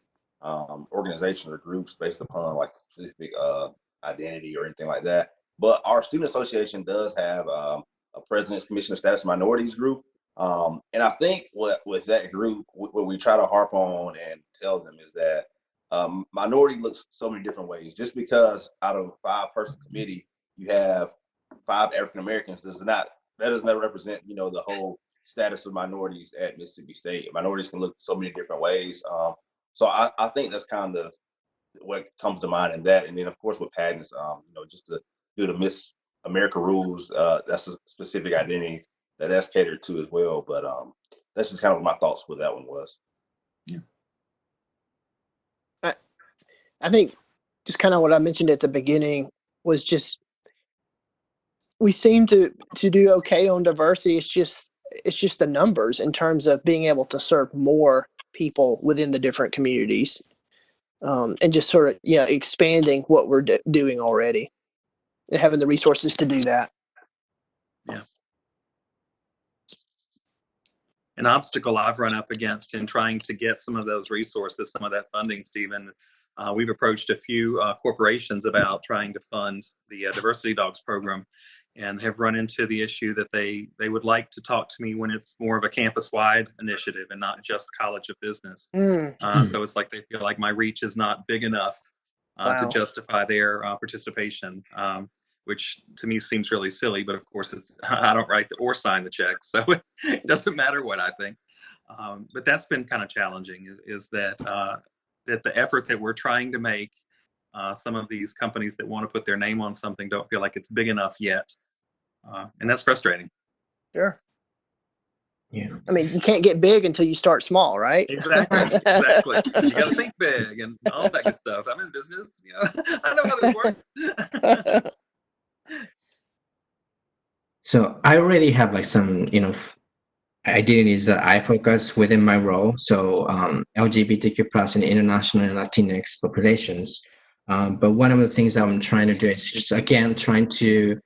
organizations or groups based upon like specific identity or anything like that. But our student association does have a President's Commission of Status Minorities group. And I think with that group, what we try to harp on and tell them is that minority looks so many different ways. Just because out of a 5-person committee, you have 5 African Americans, that does not represent, the whole status of minorities at Mississippi State. Minorities can look so many different ways. So I think that's kind of what comes to mind in that. And then of course with patents, just to do the Miss America rules, that's a specific identity that's catered to as well. But that's just kind of what my thoughts with that one was. Yeah. I think just kind of what I mentioned at the beginning was just we seem to do okay on diversity. It's just the numbers in terms of being able to serve more people within the different communities, and just sort of expanding what we're doing already and having the resources to do that. Yeah. An obstacle I've run up against in trying to get some of those resources, some of that funding, Stephen, we've approached a few corporations about trying to fund the Diversity Dogs program, and have run into the issue that they would like to talk to me when it's more of a campus-wide initiative and not just College of Business. So it's like they feel like my reach is not big enough to justify their participation, which to me seems really silly. But of course, I don't write or sign the check, so it doesn't matter what I think. But that's been kind of challenging, is that that the effort that we're trying to make, some of these companies that want to put their name on something don't feel like it's big enough yet. And that's frustrating. Sure. Yeah. I mean, you can't get big until you start small, right? Exactly. Exactly. You got to think big and all that good stuff. I'm in business. I know how this works. So I already have like some, identities that I focus within my role. So LGBTQ plus and international and Latinx populations. But one of the things I'm trying to do is just, again, trying to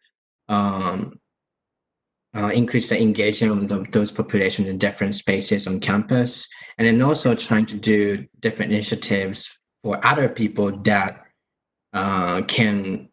increase the engagement of those populations in different spaces on campus, and then also trying to do different initiatives for other people that can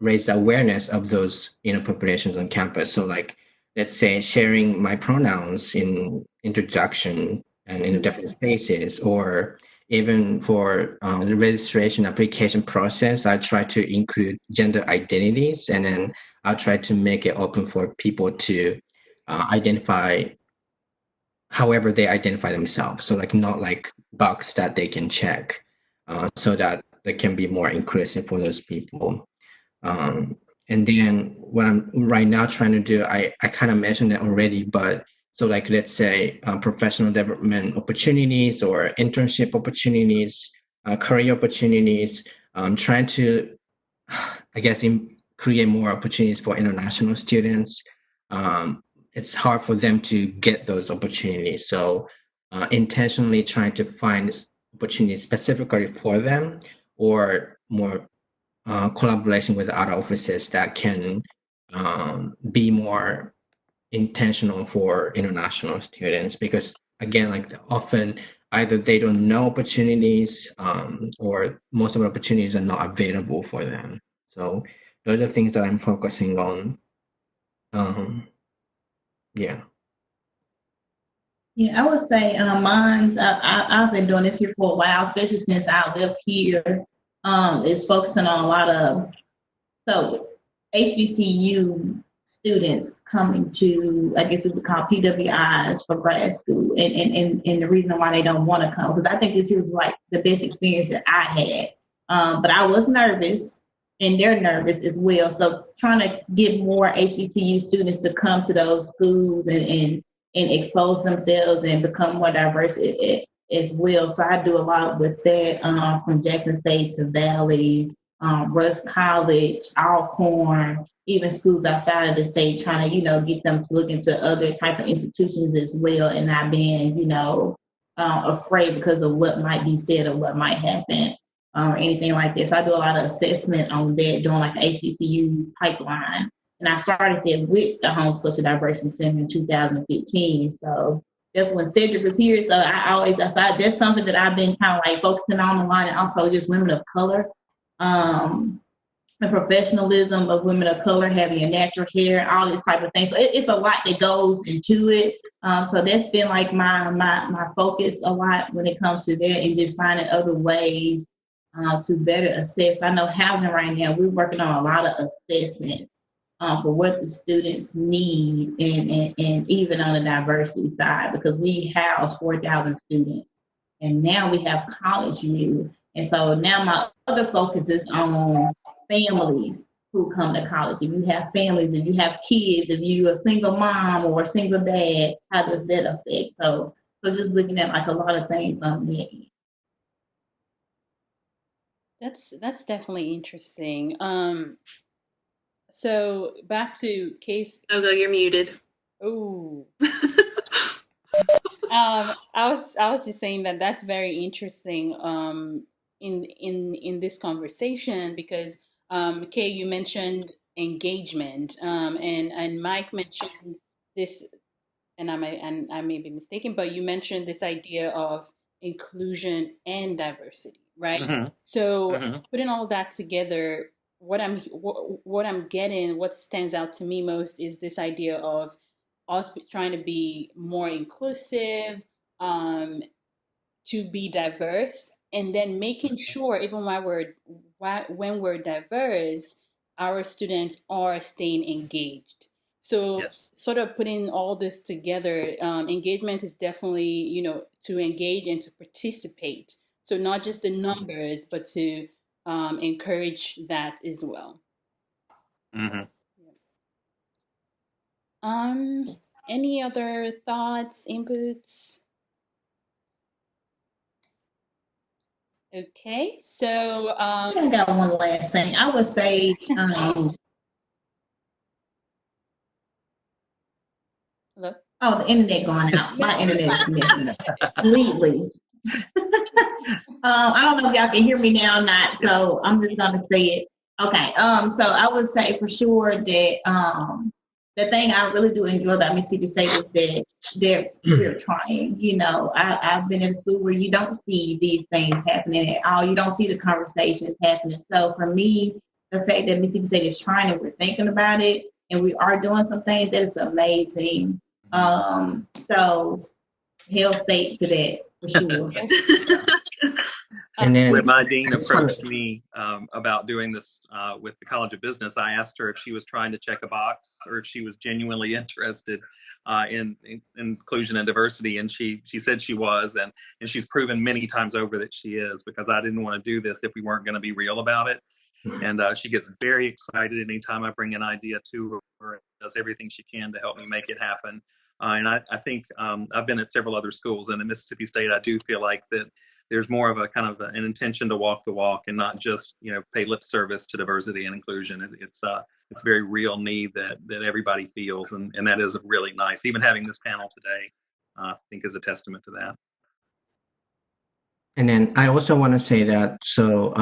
raise the awareness of those populations on campus. So like, let's say sharing my pronouns in introduction and in different spaces, or even for the registration application process, I try to include gender identities, and then I'll try to make it open for people to identify however they identify themselves. So like not like box that they can check, so that they can be more inclusive for those people. And then what I'm right now trying to do, I kind of mentioned it already, but so like, let's say professional development opportunities or internship opportunities, career opportunities, trying to, I guess, create more opportunities for international students. It's hard for them to get those opportunities. So intentionally trying to find opportunities specifically for them, or more collaboration with other offices that can be more intentional for international students, because again, like often either they don't know opportunities, or most of the opportunities are not available for them. So those are things that I'm focusing on. Yeah, I would say mine's, I've been doing this here for a while, especially since I lived here, is focusing on a lot of, so HBCU students coming to, I guess we would call PWIs for grad school, and the reason why they don't want to come, because I think this was like the best experience that I had, but I was nervous, and they're nervous as well. So trying to get more HBCU students to come to those schools and expose themselves and become more diverse as well. So I do a lot with that, from Jackson State to Valley, Rusk College, Alcorn, even schools outside of the state, trying to, get them to look into other type of institutions as well, and not being, afraid because of what might be said or what might happen, or anything like this. So I do a lot of assessment on that, doing like the HBCU pipeline. And I started that with the Homes Culture Diversity Center in 2015. So that's when Cedric was here. So I that's something that I've been kind of like focusing on a lot, and also just women of color. The professionalism of women of color, having your natural hair, all this type of thing. So it's a lot that goes into it. So that's been like my focus a lot when it comes to that, and just finding other ways to better assess. I know housing right now, we're working on a lot of assessment for what the students need, and even on the diversity side, because we house 4,000 students, and now we have college youth. And so now my other focus is on families who come to college. If you have families, if you have kids, if you're a single mom or a single dad, how does that affect? So just looking at like a lot of things on that. That's definitely interesting. So back to case. Ogo, you're muted. Oh. I was just saying that that's very interesting in this conversation, because Kay, you mentioned engagement, and Mike mentioned this, and I may be mistaken, but you mentioned this idea of inclusion and diversity, right? Mm-hmm. So putting all that together, what I'm getting, what stands out to me most is this idea of us trying to be more inclusive, to be diverse, and then making sure even when we're diverse, our students are staying engaged. So Yes. sort of putting all this together, engagement is definitely, to engage and to participate. So not just the numbers, but to encourage that as well. Mm-hmm. Any other thoughts, inputs? Okay, so I got one last thing. I would say, hello? oh, the internet going out. My internet is messing up completely. I don't know if y'all can hear me now or not, so I'm just gonna say it. Okay. So I would say for sure that the thing I really do enjoy about Mississippi State is that we're trying. I've been at a school where you don't see these things happening at all. You don't see the conversations happening. So for me, the fact that Mississippi State is trying and we're thinking about it and we are doing some things, that is amazing. So Hail State to that for sure. And then When my dean approached me about doing this with the College of Business, I asked her if she was trying to check a box or if she was genuinely interested in inclusion and diversity, and she said she was, and she's proven many times over that she is, because I didn't want to do this if we weren't going to be real about it. And she gets very excited anytime I bring an idea to her, and does everything she can to help me make it happen. And I think I've been at several other schools, and at Mississippi State, I do feel like that there's more of a kind of an intention to walk the walk and not just pay lip service to diversity and inclusion. It's a very real need that everybody feels, and that is really nice. Even having this panel today, I think, is a testament to that. And then I also want to say that, so,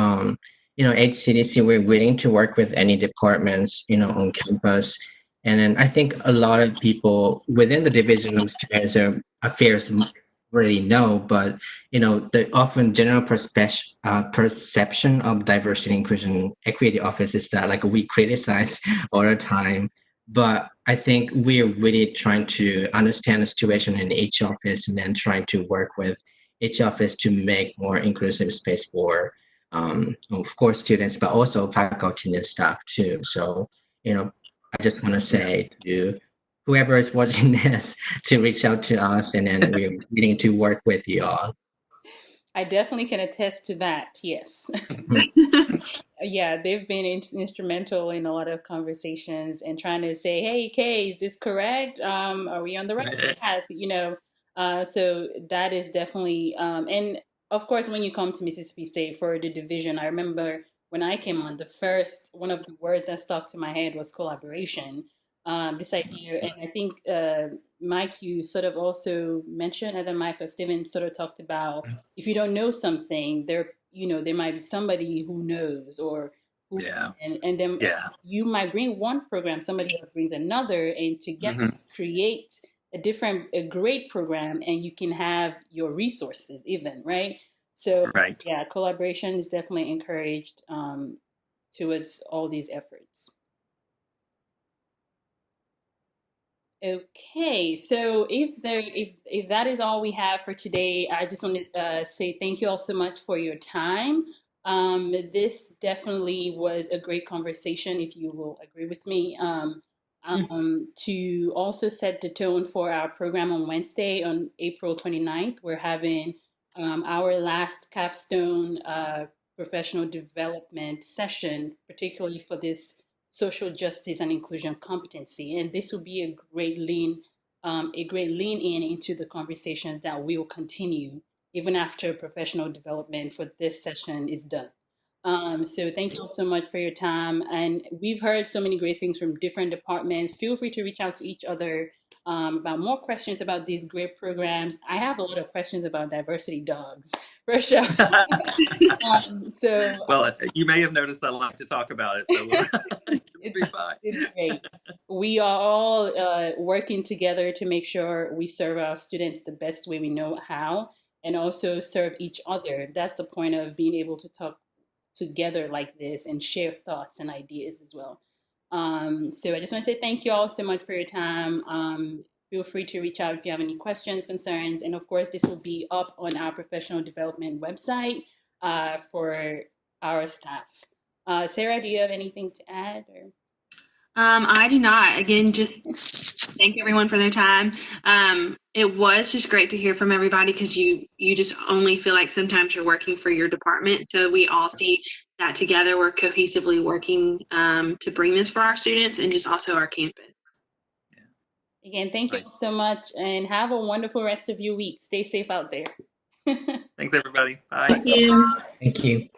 HCDC, we're willing to work with any departments, on campus. And then I think a lot of people within the Division of Student Affairs already know, but, the often general perception of diversity, inclusion, equity office is that like we criticize all the time. But I think we're really trying to understand the situation in each office and then trying to work with each office to make more inclusive space for, of course, students, but also faculty and staff too. So, I just want to say to whoever is watching this to reach out to us, and then we're willing to work with you all. I definitely can attest to that. Yes. Yeah, they've been instrumental in a lot of conversations and trying to say, hey, Kay, is this correct? Are we on the right path? So that is definitely, and of course, when you come to Mississippi State for the division, I remember when I came on, one of the words that stuck to my head was collaboration. This idea, and I think Mike, you sort of also mentioned, and then Mike or Steven sort of talked about, if you don't know something, there might be somebody who knows, or who, and then you might bring one program, somebody else brings another, and together create a great program, and you can have your resources even, right? So yeah, collaboration is definitely encouraged towards all these efforts. Okay, so if that is all we have for today, I just want to say thank you all so much for your time. This definitely was a great conversation, if you will agree with me. To also set the tone for our program on Wednesday, on April 29th, we're having our last capstone professional development session, particularly for this social justice and inclusion competency. And this will be a great lean in into the conversations that we will continue even after professional development for this session is done. So thank you all so much for your time. And we've heard so many great things from different departments. Feel free to reach out to each other about more questions about these great programs. I have a lot of questions about diversity dogs, for sure. Well, you may have noticed I like to talk about it, so it's great. We are all working together to make sure we serve our students the best way we know how, and also serve each other. That's the point of being able to talk together like this and share thoughts and ideas as well. So I just want to say thank you all so much for your time. Feel free to reach out if you have any questions, concerns, and of course this will be up on our professional development website for our staff. Sarah, do you have anything to add? Or? I do not. Again, just thank everyone for their time. It was just great to hear from everybody, because you just only feel like sometimes you're working for your department. So we all see that together we're cohesively working to bring this for our students and just also our campus. Again, thank you so much, and have a wonderful rest of your week. Stay safe out there. Thanks, everybody. Bye. Thank you. Thank you.